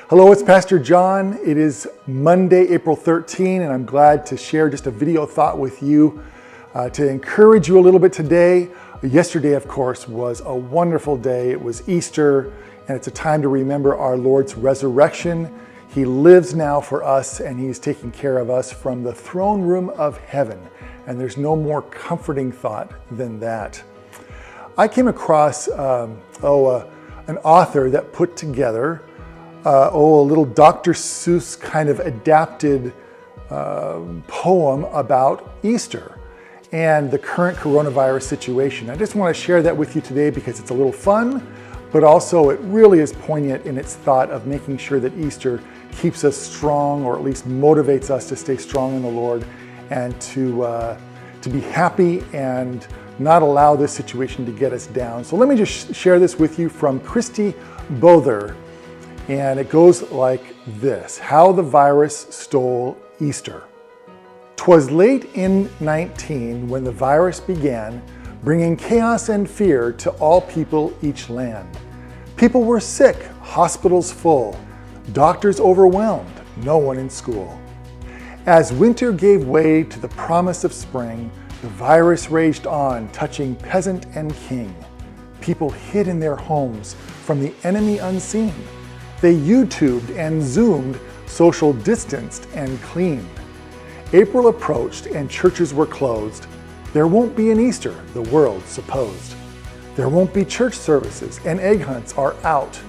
Hello, it's Pastor John. It is Monday, April 13, and I'm glad to share just a video thought with you to encourage you a little bit today. Yesterday, of course, was a wonderful day. It was Easter, and it's a time to remember our Lord's resurrection. He lives now for us, and He's taking care of us from the throne room of heaven. And there's no more comforting thought than that. I came across an author that put together a little Dr. Seuss kind of adapted poem about Easter and the current coronavirus situation. I just want to share that with you today because it's a little fun, but also it really is poignant in its thought of making sure that Easter keeps us strong, or at least motivates us to stay strong in the Lord and to be happy and not allow this situation to get us down. So let me just share this with you from Christy Bother. And it goes like this: How the Virus Stole Easter. 'Twas late in 19 when the virus began, bringing chaos and fear to all people each land. People were sick, hospitals full, doctors overwhelmed, no one in school. As winter gave way to the promise of spring, the virus raged on, touching peasant and king. People hid in their homes from the enemy unseen. They YouTubed and Zoomed, social distanced and cleaned. April approached and churches were closed. There won't be an Easter, the world supposed. There won't be church services and egg hunts are out.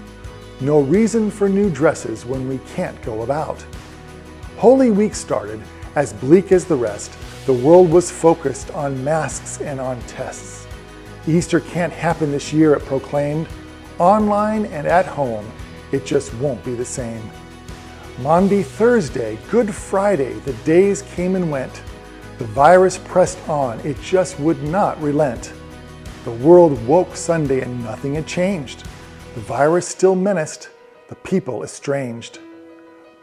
No reason for new dresses when we can't go about. Holy Week started, as bleak as the rest. The world was focused on masks and on tests. Easter can't happen this year, it proclaimed. Online and at home, it just won't be the same. Maundy Thursday, Good Friday, the days came and went. The virus pressed on, it just would not relent. The world woke Sunday and nothing had changed. The virus still menaced, the people estranged.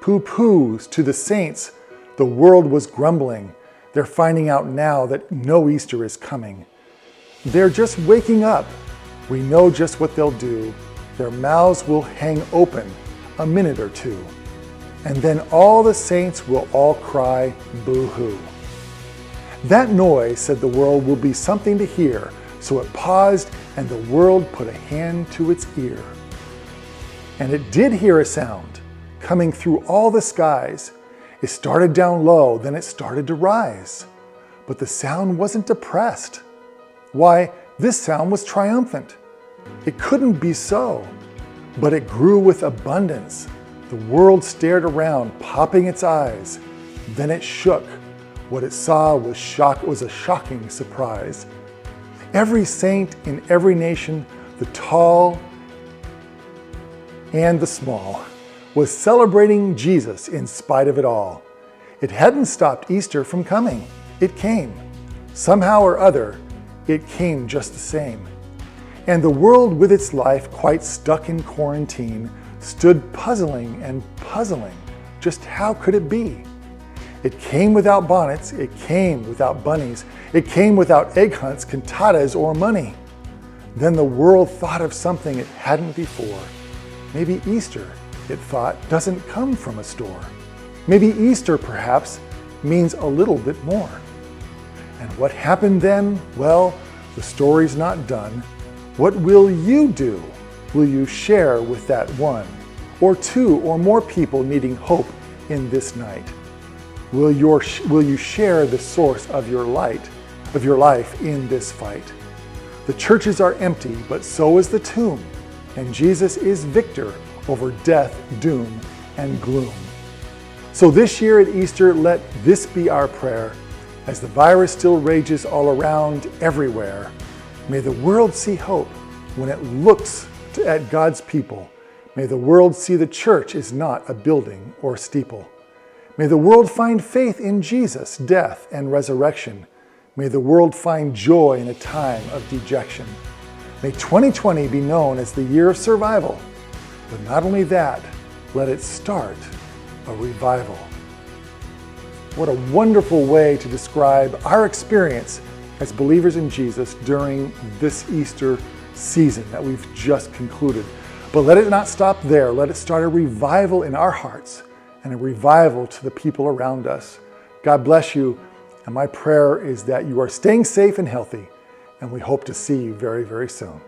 Pooh-poohs to the saints, the world was grumbling. They're finding out now that no Easter is coming. They're just waking up. We know just what they'll do. Their mouths will hang open a minute or two. And then all the saints will all cry, boo-hoo. That noise, said the world, will be something to hear. So it paused and the world put a hand to its ear. And it did hear a sound coming through all the skies. It started down low, then it started to rise. But the sound wasn't depressed. Why, this sound was triumphant. It couldn't be so, but it grew with abundance. The world stared around, popping its eyes. Then it shook. What it saw was a shocking surprise. Every saint in every nation, the tall and the small, was celebrating Jesus in spite of it all. It hadn't stopped Easter from coming. It came. Somehow or other, it came just the same. And the world with its life quite stuck in quarantine stood puzzling and puzzling. Just how could it be? It came without bonnets, it came without bunnies, it came without egg hunts, cantatas, or money. Then the world thought of something it hadn't before. Maybe Easter, it thought, doesn't come from a store. Maybe Easter, perhaps, means a little bit more. And what happened then? Well, the story's not done. What will you do? Will you share with that one or two or more people needing hope in this night? Will you share the source of your light, of your life in this fight? The churches are empty, but so is the tomb, and Jesus is victor over death, doom, and gloom. So this year at Easter, let this be our prayer. As the virus still rages all around, everywhere, may the world see hope when it looks at God's people. May the world see the church is not a building or steeple. May the world find faith in Jesus' death and resurrection. May the world find joy in a time of dejection. May 2020 be known as the year of survival. But not only that, let it start a revival. What a wonderful way to describe our experience as believers in Jesus during this Easter season that we've just concluded. But let it not stop there. Let it start a revival in our hearts and a revival to the people around us. God bless you. And my prayer is that you are staying safe and healthy. And we hope to see you very, very soon.